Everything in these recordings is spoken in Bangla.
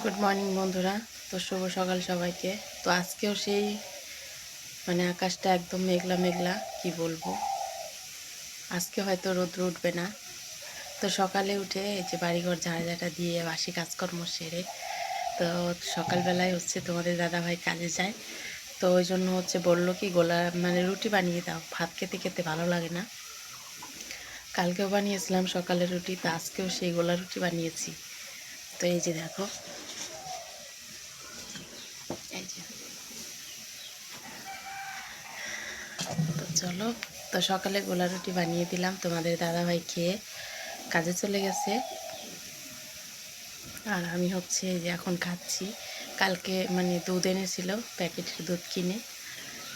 গুড মর্নিং বন্ধুরা। তো শুভ সকাল সবাইকে। তো আজকেও সেই আকাশটা একদম মেঘলা মেঘলা, কি বলবো, আজকে হয়তো রোদ্র উঠবে না। তো সকালে উঠে এই যে বাড়িঘর ঝাড়ঝাটা দিয়ে বাসি কাজকর্ম সেরে, তো সকালবেলায় তোমাদের দাদাভাই কাজে যায়। তো ওই জন্য বললো কি গোলা রুটি বানিয়ে দাও, ভাত খেতে খেতে ভালো লাগে না। কালকেও বানিয়েছিলাম সকালে রুটি, তো আজকেও সেই গোলা রুটি বানিয়েছি। তো এই যে দেখো, এই যে, তো চলো, তো সকালে গোলা রুটি বানিয়ে দিলাম। তোমাদের দাদাভাই খেয়ে কাজে চলে গেছে, আর আমি এই যে এখন খাচ্ছি। কালকে দুধ এনেছিল, প্যাকেটের দুধ কিনে,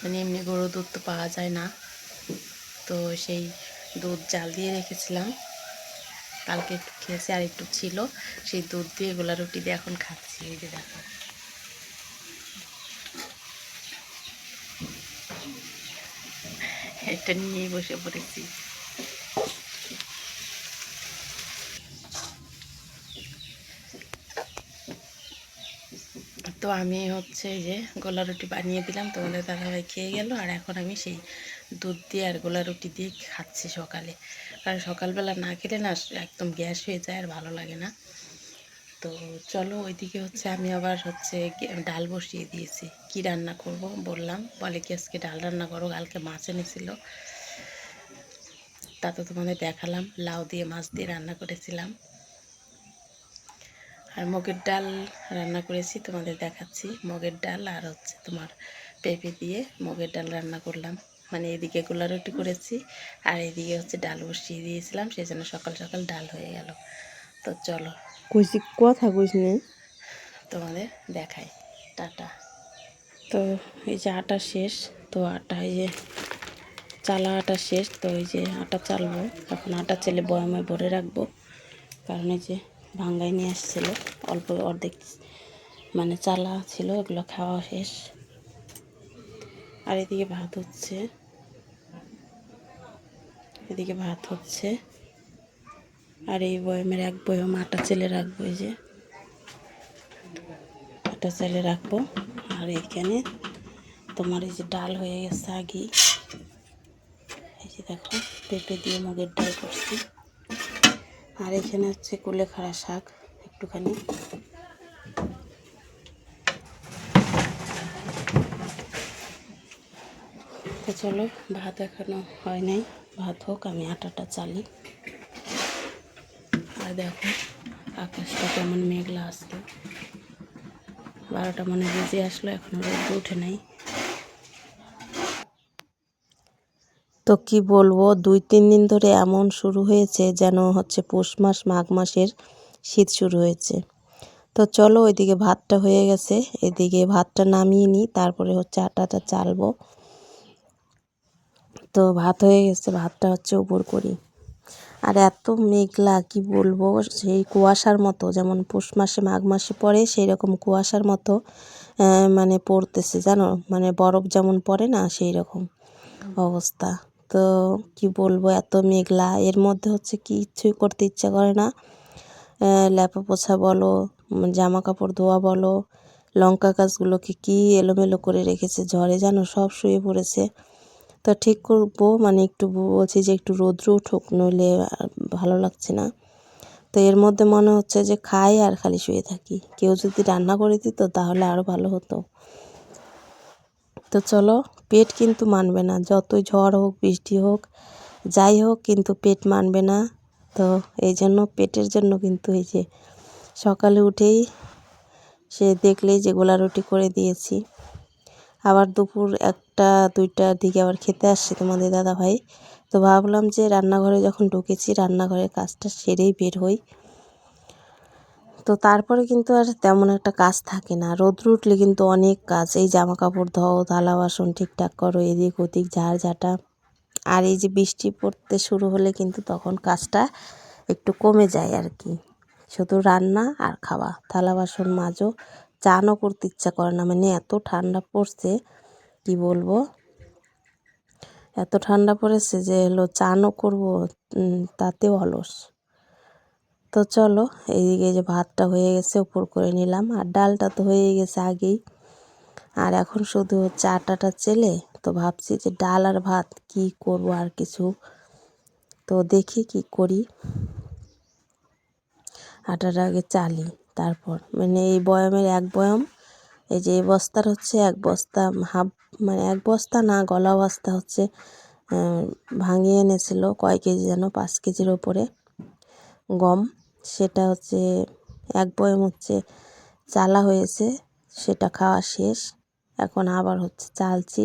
এমনি গরুর দুধ তো পাওয়া যায় না, তো সেই দুধ জাল দিয়ে রেখেছিলাম, কালকে একটু খেয়েছি আর একটু ছিল, সেই দুধ দিয়ে গোলা রুটি দিয়ে এখন খাচ্ছি। এই যে দেখো, এটা নিয়েই বসে পড়েছি। তো আমি এই যে গোলা রুটি বানিয়ে দিলাম, তোমাদের দাদাভাই খেয়ে গেল, আর এখন আমি সেই দুধ দিয়ে আর গোলা রুটি দিয়ে খাচ্ছি সকালে। কারণ সকালবেলা না খেলে না একদম গ্যাস হয়ে যায় আর ভালো লাগে না। তো চলো, ওইদিকে আমি আবার ডাল বসিয়ে দিয়েছি। কি রান্না করব বললাম, বলে কি আজকে ডাল রান্না করো, কালকে মাছ এনেছিল, তা তো তোমাদের দেখালাম, লাউ দিয়ে মাছ দিয়ে রান্না করেছিলাম। আর মুগের ডাল রান্না করেছি, তোমাদের দেখাচ্ছি। মুগের ডাল আর তোমার পেঁপে দিয়ে মুগের ডাল রান্না করলাম। এদিকে গোলা রুটি করেছি, আর এদিকে ডাল বসিয়ে দিয়েছিলাম, সেই জন্য সকাল সকাল ডাল হয়ে গেল। তো চলো, কইছি কথা কইস নে, তোমাদের দেখাই। টাটা। তো এই যে আটা শেষ, তো আটা এই যে চালা আটা শেষ, তো এই যে আটা চালবো এখন। আটা চেলে বয়ামে ভরে রাখবো, কারণ এই যে ভাঙ্গাই নিয়ে আসছিলো, অল্প অর্ধেক চালা ছিল, এগুলো খাওয়া শেষ। আর এদিকে ভাত হচ্ছে, এদিকে ভাত হচ্ছে, আর এই বয়ামের এক বয়াম আটা চেলে রাখবো, এই যে আটা চেলে রাখবো। আর এইখানে তোমার এই যে ডাল হয়ে গেছে আগেই, এই যে দেখো পেঁপে দিয়ে মুগের ডাল করছি। আর এখানে কুলেখাড়া শাক একটুখানি। তো চলো, ভাত এখনো হয় নাই, ভাত হোক, আমি আটাটা চালি। আর দেখো আকাশটা কেমন মেঘলা আসলো, 12টা বেজে আসলো, এখনো রোদ উঠে নাই। তো কি বলবো, 2-3 দিন ধরে এমন শুরু হয়েছে যেন পৌষ মাস মাঘ মাসের শীত শুরু হয়েছে। তো চলো, ওইদিকে ভাতটা হয়ে গেছে, এদিকে ভাতটা নামিয়ে নিই, তারপরে আটাটা চালবো। তো ভাত হয়ে গেছে, ভাতটা উপর করি। আর এত মেঘলা, কি বলবো, সেই কুয়াশার মতো, যেমন পৌষ মাসে মাঘ মাসে পড়ে সেই রকম কুয়াশার মতো পড়তেছে, জানো, বরফ যেমন পড়ে না, সেই রকম অবস্থা। তো কি বলবো, এত মেঘলা, এর মধ্যে কিছুই করতে ইচ্ছা করে না। ল্যাপা পোছা বলো, জামা কাপড় ধোয়া বলো, লঙ্কা গাছগুলোকে কি এলোমেলো করে রেখেছে ঝড়ে, জানো, সব শুয়ে পড়েছে। তো ঠিক করবো, একটু বলছি যে একটু রৌদ্র উঠুক, নইলে ভালো লাগছে না। তো এর মধ্যে মনে হচ্ছে যে খাই আর খালি শুয়ে থাকি, কেউ যদি রান্না করে দিত তাহলে আরও ভালো হতো। তো চলো, পেট কিন্তু মানবে না, যতই ঝড় হোক বৃষ্টি হোক যাই হোক, কিন্তু পেট মানবে না। তো এই জন্য পেটের জন্য কিন্তু এই যে সকালে উঠেই সে দেখলেই যে গোলা রুটি করে দিয়েছি। আবার দুপুর 1টা-2টার দিকে আবার খেতে আসছে তোমাদের দাদাভাই। তো ভাবলাম যে রান্নাঘরে যখন ঢুকেছি, রান্নাঘরের কাজটা সেরেই বের হই। তো তারপরে কিন্তু আর তেমন একটা কাজ থাকে না, রোদ্র উঠলে কিন্তু অনেক কাজ, এই জামা কাপড় ধোও, থালা বাসন ঠিকঠাক করো, এদিক ওদিক ঝাড় ঝাঁটা। আর এই যে বৃষ্টি পড়তে শুরু হলে কিন্তু তখন কাজটা একটু কমে যায় আর কি, শুধু রান্না আর খাওয়া, থালা বাসন মাজো, চানও করতে ইচ্ছা করে না, এত ঠান্ডা পড়ছে, কি বলবো, এত ঠান্ডা পড়েছে যে চানও করবো, তাতেও অলস। তো চলো, এইদিকে যে ভাতটা হয়ে গেছে উপর করে নিলাম, আর ডালটা তো হয়ে গেছে আগেই। আর এখন শুধু হচ্ছে আটাটা চেলে, তো ভাবছি যে ডাল আর ভাত কি করব, আর কিছু তো দেখি কি করি। আটাটা আগে চালি, তারপর মানে এই বয়ামের এক বয়াম, এই যে এই বস্তার হচ্ছে এক বস্তা হাফ, মানে এক বস্তা না, গলা বস্তা হচ্ছে ভাঙিয়ে এনেছিল কয় কেজি যেন, 5 কেজির ওপরে গম। সেটা হচ্ছে এক বয়াম হচ্ছে চালা হয়েছে, সেটা খাওয়া শেষ। এখন আবার হচ্ছে চালছি।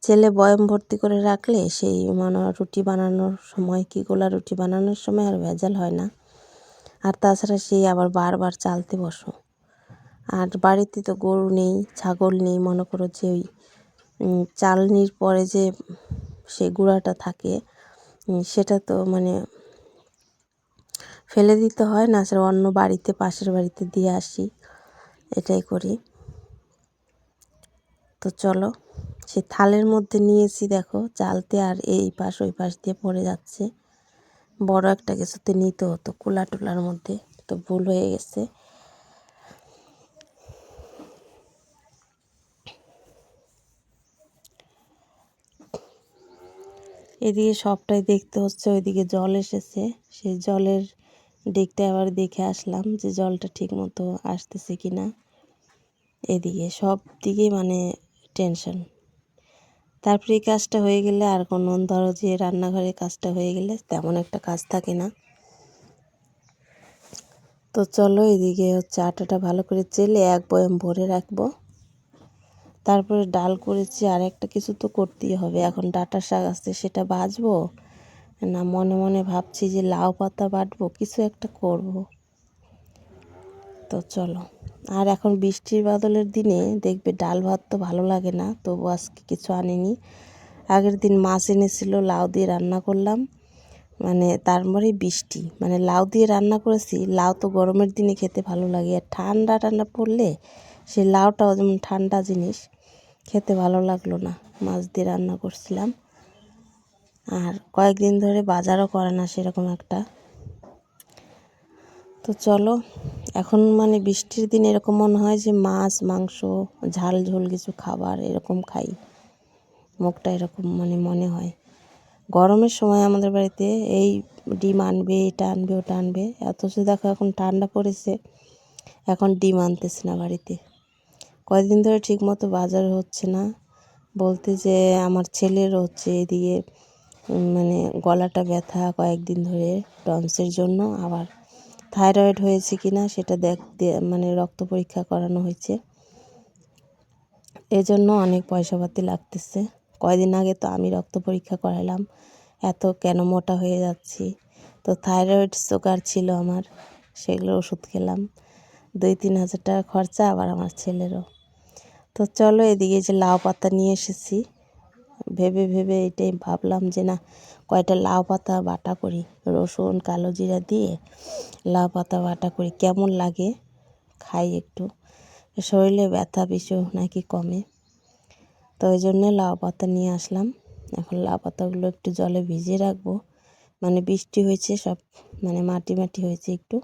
ছেলে বয়াম ভর্তি করে রাখলে সেই মানে রুটি বানানোর সময়, কি গোলা রুটি বানানোর সময় আর ভেজাল হয় না। আর তাছাড়া সেই আবার বারবার চালতে বসো। আর বাড়িতে তো গরু নেই, ছাগল নেই, মনে করো যে ওই চালনির পরে যে সে গুঁড়াটা থাকে, সেটা তো মানে ফেলে দিতে হয় না, সেটা অন্য বাড়িতে, পাশের বাড়িতে দিয়ে আসি, এটাই করি। তো চলো, সে থালের মধ্যে নিয়েছি দেখো চালতে, আর এই পাশ ওই পাশ দিয়ে পড়ে যাচ্ছে। বড় একটা কিছুতে নিতে হতো, কুলা টুলার মধ্যে, তো ভুল হয়ে গেছে। এদিকে সবটাই দেখতে হচ্ছে, ওইদিকে জল এসেছে, সেই জলের দিকটা আবার দেখে আসলাম যে জলটা ঠিক মতো আসতেছে কি না। এদিকে সব দিকে মানে টেনশন। তারপরে এই কাজটা হয়ে গেলে আর কোনো, ধরো যে রান্নাঘরের কাজটা হয়ে গেলে তেমন একটা কাজ থাকে না। তো চলো, এদিকে হচ্ছে আটাটা ভালো করে চেলে এক বয়াম ভরে রাখবো। তারপরে ডাল করেছি, আর একটা কিছু তো করতেই হবে। এখন ডাঁটা শাক আছে, সেটা ভাজবো না, মনে মনে ভাবছি যে লাউ পাতা বাটবো, কিছু একটা করব। তো চলো, আর এখন বৃষ্টির বাদলের দিনে দেখবে ডাল ভাত তো ভালো লাগে না, তবু আজকে কিছু আনিনি। আগের দিন মাছ এনেছিল, লাউ দিয়ে রান্না করলাম, মানে তারপরে বৃষ্টি, মানে লাউ দিয়ে রান্না করেছি। লাউ তো গরমের দিনে খেতে ভালো লাগে, আর ঠান্ডা ঠান্ডা পড়লে সেই লাউটাও যেমন ঠান্ডা জিনিস, খেতে ভালো লাগলো না। মাছ দিয়ে রান্না করছিলাম, আর কয়েকদিন ধরে বাজারও করে না সেরকম একটা। তো চলো, এখন মানে বৃষ্টির দিন এরকম মনে হয় যে মাছ মাংস ঝাল ঝোল কিছু খাবার এরকম খাই, মুখটা এরকম মানে মনে হয়। গরমের সময় আমাদের বাড়িতে এই ডিম আনবে, এটা আনবে, ওটা আনবে, অথচ দেখো এখন ঠান্ডা পড়েছে, এখন ডিম আনতেছে না বাড়িতে। কয়েকদিন ধরে ঠিক মতো বাজার হচ্ছে না, বলতে যে আমার ছেলের হচ্ছে এদিকে মানে গলাটা ব্যথা কয়েকদিন ধরে টনসের জন্য, আবার থাইরয়েড হয়েছে কি না সেটা দেখতে মানে রক্ত পরীক্ষা করানো হয়েছে, এজন্য অনেক পয়সাপাতি লাগতেছে। কয়দিন আগে তো আমি রক্ত পরীক্ষা করালাম, এত কেন মোটা হয়ে যাচ্ছি। তো থাইরয়েড সুগার ছিল আমার, সেগুলো ওষুধ খেলাম, 2-3 হাজার টাকা খরচা, আবার আমার ছেলেরও। তো চলো, এদিকে যে লাউ পাতা নিয়ে এসেছি, ভেবে ভেবে এটাই ভাবলাম যে না, কয়টা লাউ পাতা বাটা করি, রসুন কালো জিরা দিয়ে লাউ পাতা বাটা করি, কেমন লাগে খাই একটু, শরীরে ব্যথা পিছু নাকি কমে। তো ওই জন্যে লাউ পাতা নিয়ে আসলাম। এখন লাউ পাতাগুলো একটু জলে ভিজিয়ে রাখবো, মানে বৃষ্টি হয়েছে সব, মানে মাটি মাটি হয়েছে একটু।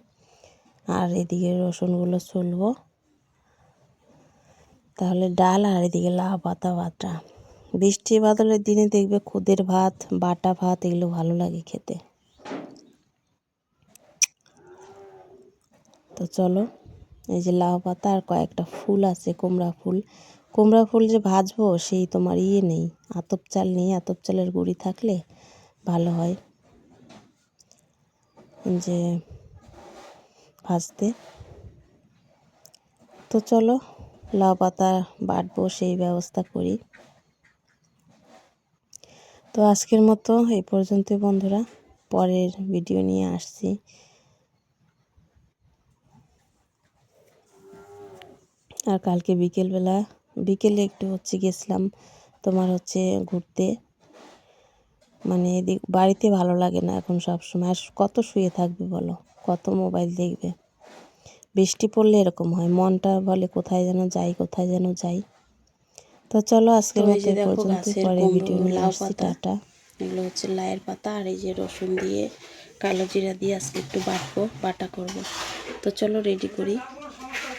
আর এদিকে রসুনগুলো ছুলবো, তাহলে ডাল, আর এদিকে লাউ পাতা বাটা। বৃষ্টি বাদলের দিনে দেখবে খুদের ভাত, বাটা ভাত, এগুলো ভালো লাগে খেতে। তো চলো, এই যে লাউ পাতা আর কয়েকটা ফুল আছে, কুমড়া ফুল যে ভাজবো সেই তোমার নেই, আতপ চাল নেই, আতপ চালের গুঁড়ি থাকলে ভালো হয় যে ভাজতে। তো চলো, লাউ পাতা বাটবো সেই ব্যবস্থা করি। তো আজকের মতো এই পর্যন্তই বন্ধুরা, পরের ভিডিও নিয়ে আসছি। আর কালকে বিকেলে একটু হচ্ছে গেছিলাম তোমার হচ্ছে ঘুরতে, মানে এদিক বাড়িতে ভালো লাগে না এখন সব সময়, আর কত শুয়ে থাকবে বলো, কত মোবাইল দেখবে। বৃষ্টি পড়লে এরকম হয়, মনটা বলে কোথায় যেন যাই, কোথায় যেন যাই। তো চলো, আজকের মতো এই পর্যন্ত, পরে ভিডিও নিয়ে আসছি, টাটা। এগুলো হচ্ছে লাউয়ের পাতা, আর এই যে রসুন দিয়ে কালো জিরা দিয়ে আজকে একটু বাটা করব। তো চলো রেডি করি।